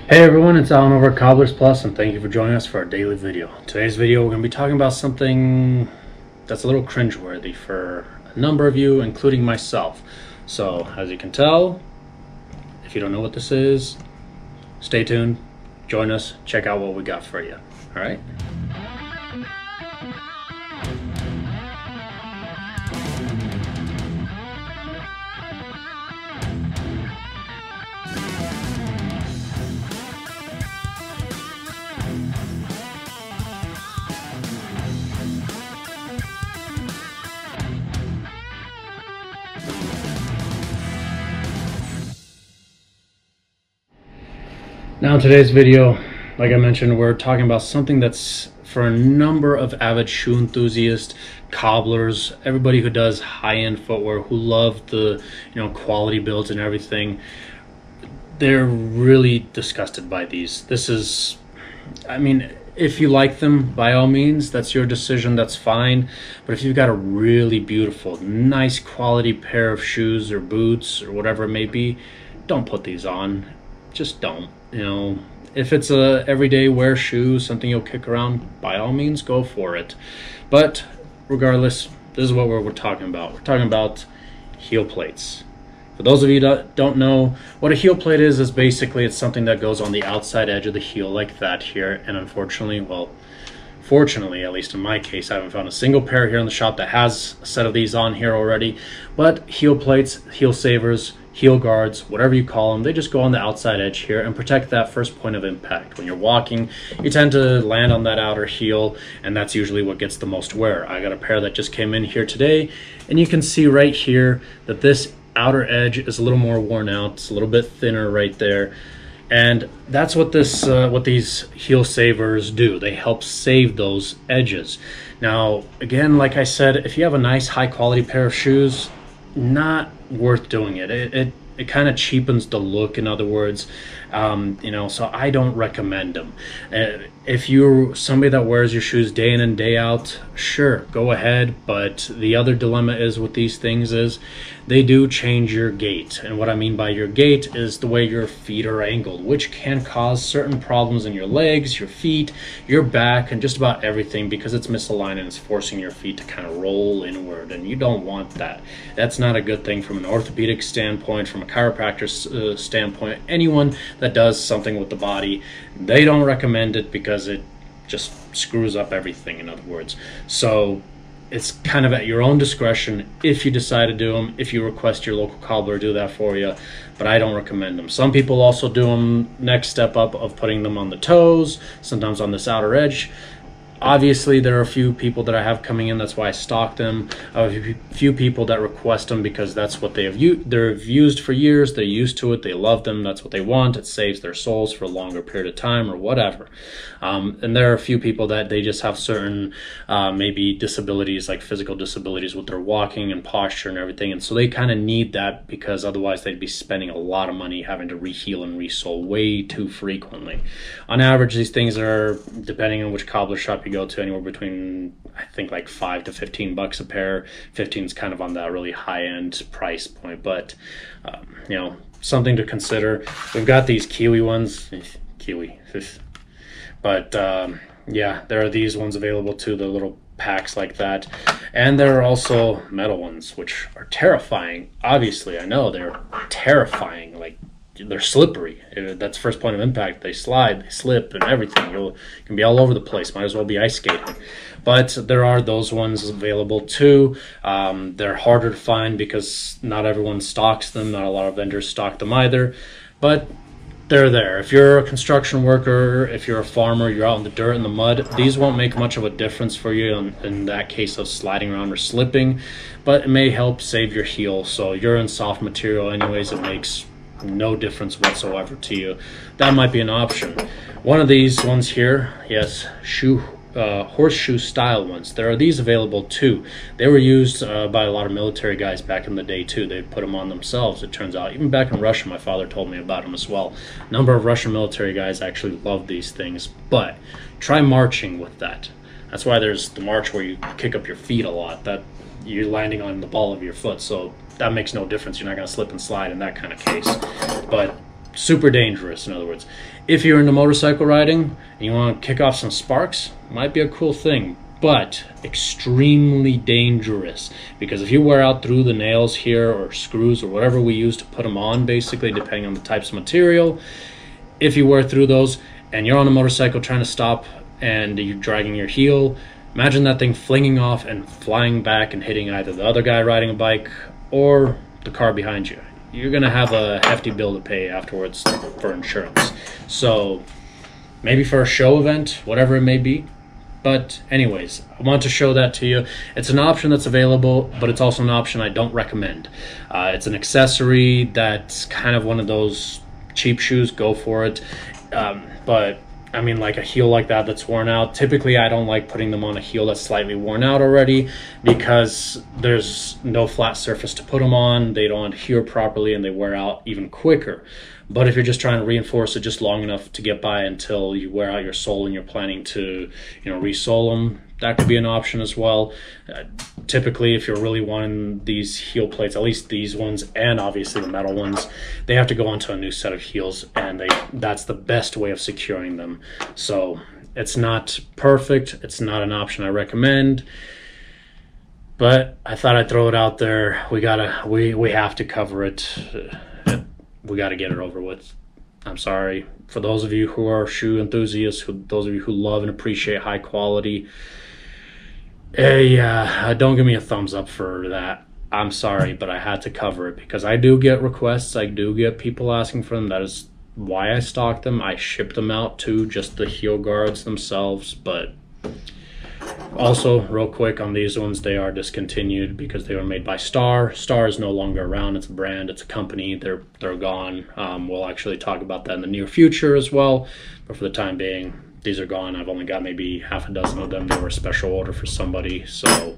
Hey everyone, it's Alan over at Cobblers Plus, and thank you for joining us for our daily video. Today's video we're going to be talking about something that's a little cringeworthy for a number of you, including myself. So, as you can tell, if you don't know what this is, stay tuned, join us, check out what we got for you. Alright? Now in today's video, like I mentioned, we're talking about something that's for a number of avid shoe enthusiasts, cobblers, everybody who does high-end footwear, who love the quality builds and everything. They're really disgusted by these. This is, I mean, if you like them, by all means, that's your decision, that's fine. But if you've got a really beautiful, nice quality pair of shoes or boots or whatever it may be, don't put these on. Just don't. If it's a everyday wear shoe, something you'll kick around, by all means go for it. But regardless, this is what we're talking about. We're talking about heel plates. For those of you that don't know, what a heel plate is basically it's something that goes on the outside edge of the heel like that here. And unfortunately, well, fortunately, at least in my case, I haven't found a single pair here in the shop that has a set of these on here already. But heel plates, heel savers, heel guards, whatever you call them, they just go on the outside edge here and protect that first point of impact. When you're walking, you tend to land on that outer heel, and that's usually what gets the most wear. I got a pair that just came in here today, and you can see right here that this outer edge is a little more worn out. It's a little bit thinner right there. And that's what these heel savers do. They help save those edges. Now, again, like I said, if you have a nice high quality pair of shoes, not worth doing it. It kind of cheapens the look, in other words. So I don't recommend them. If you're somebody that wears your shoes day in and day out, sure, go ahead. But the other dilemma is with these things is they do change your gait. And what I mean by your gait is the way your feet are angled, which can cause certain problems in your legs, your feet, your back, and just about everything, because it's misaligned and it's forcing your feet to kind of roll inward, and you don't want that. That's not a good thing from an orthopedic standpoint, from a chiropractor standpoint. Anyone that does something with the body, they don't recommend it because it just screws up everything, in other words. So it's kind of at your own discretion if you decide to do them, if you request your local cobbler do that for you, but I don't recommend them. Some people also do them next step up of putting them on the toes, sometimes on this outer edge. Obviously, there are a few people that I have coming in, that's why I stock them. A few people that request them because that's what they've used for years. They're used to it, they love them, that's what they want. It saves their soles for a longer period of time or whatever. And there are a few people that they just have certain maybe disabilities, like physical disabilities with their walking and posture and everything. And so they kind of need that, because otherwise they'd be spending a lot of money having to re-heel and re-sole way too frequently. On average, these things are, depending on which cobbler shop you go to, anywhere between, I think, like $5 to $15 a pair. 15 is kind of on that really high-end price point, but something to consider. We've got these Kiwi ones, Kiwi, but yeah, there are these ones available too, the little packs like that. And there are also metal ones, which are terrifying. Obviously, I know they're terrifying. Like, they're slippery. That's first point of impact. They slide, they slip, and everything. You can be all over the place. Might as well be ice skating. But there are those ones available too. They're harder to find because not everyone stocks them. Not a lot of vendors stock them either. But they're there. If you're a construction worker, if you're a farmer, you're out in the dirt and the mud, these won't make much of a difference for you in that case of sliding around or slipping. But it may help save your heel. So you're in soft material anyways. It makes no difference whatsoever to you. That might be an option. One of these ones here, yes, horseshoe style ones, there are these available too. They were used by a lot of military guys back in the day too. They put them on themselves, it turns out. Even back in Russia, my father told me about them as well. A number of Russian military guys actually love these things. But try marching with that. That's why there's the march where you kick up your feet a lot, that you're landing on the ball of your foot, so that makes no difference. You're not going to slip and slide in that kind of case. But super dangerous, in other words. If you're into motorcycle riding and you want to kick off some sparks, might be a cool thing, but extremely dangerous, because if you wear out through the nails here, or screws, or whatever we use to put them on, basically depending on the types of material, if you wear through those and you're on a motorcycle trying to stop and you're dragging your heel, imagine that thing flinging off and flying back and hitting either the other guy riding a bike or the car behind you. You're gonna have a hefty bill to pay afterwards for insurance. So maybe for a show event, whatever it may be. But anyways, I want to show that to you. It's an option that's available, but it's also an option I don't recommend. It's an accessory that's kind of one of those cheap shoes, go for it. But I mean, like a heel like that that's worn out, typically I don't like putting them on a heel that's slightly worn out already, because there's no flat surface to put them on, they don't adhere properly, and they wear out even quicker. But if you're just trying to reinforce it just long enough to get by until you wear out your sole and you're planning to, you know, resole them, that could be an option as well. Typically, if you're really wanting these heel plates, at least these ones and obviously the metal ones, they have to go onto a new set of heels, and that's the best way of securing them. So it's not perfect, it's not an option I recommend, but I thought I'd throw it out there. We have to cover it. We got to get it over with. I'm sorry for those of you who are shoe enthusiasts, those of you who love and appreciate high quality. Don't give me a thumbs up for that. I'm sorry, but I had to cover it because I do get requests. I do get people asking for them. That is why I stock them. I ship them out too, just the heel guards themselves. But also, real quick on these ones, they are discontinued because they were made by Star. Star is no longer around. It's a brand, it's a company. They're gone. We'll actually talk about that in the near future as well. But for the time being, these are gone. I've only got maybe half a dozen of them. They were a special order for somebody. So,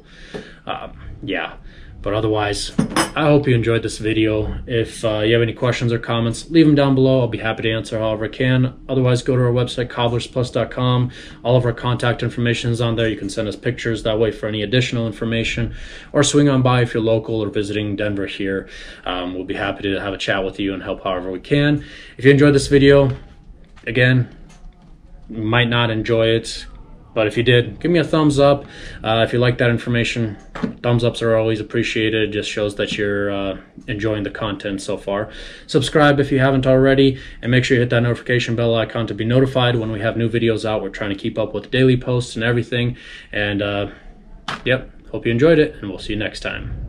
yeah. But otherwise, I hope you enjoyed this video. If you have any questions or comments, leave them down below. I'll be happy to answer however I can. Otherwise, go to our website, CobblersPlusCO. All of our contact information is on there. You can send us pictures that way for any additional information, or swing on by if you're local or visiting Denver here. We'll be happy to have a chat with you and help however we can. If you enjoyed this video, again, you might not enjoy it, but if you did, give me a thumbs up. If you like that information, thumbs ups are always appreciated. It just shows that you're enjoying the content so far. Subscribe if you haven't already, and make sure you hit that notification bell icon to be notified when we have new videos out. We're trying to keep up with daily posts and everything. And yep, hope you enjoyed it, and we'll see you next time.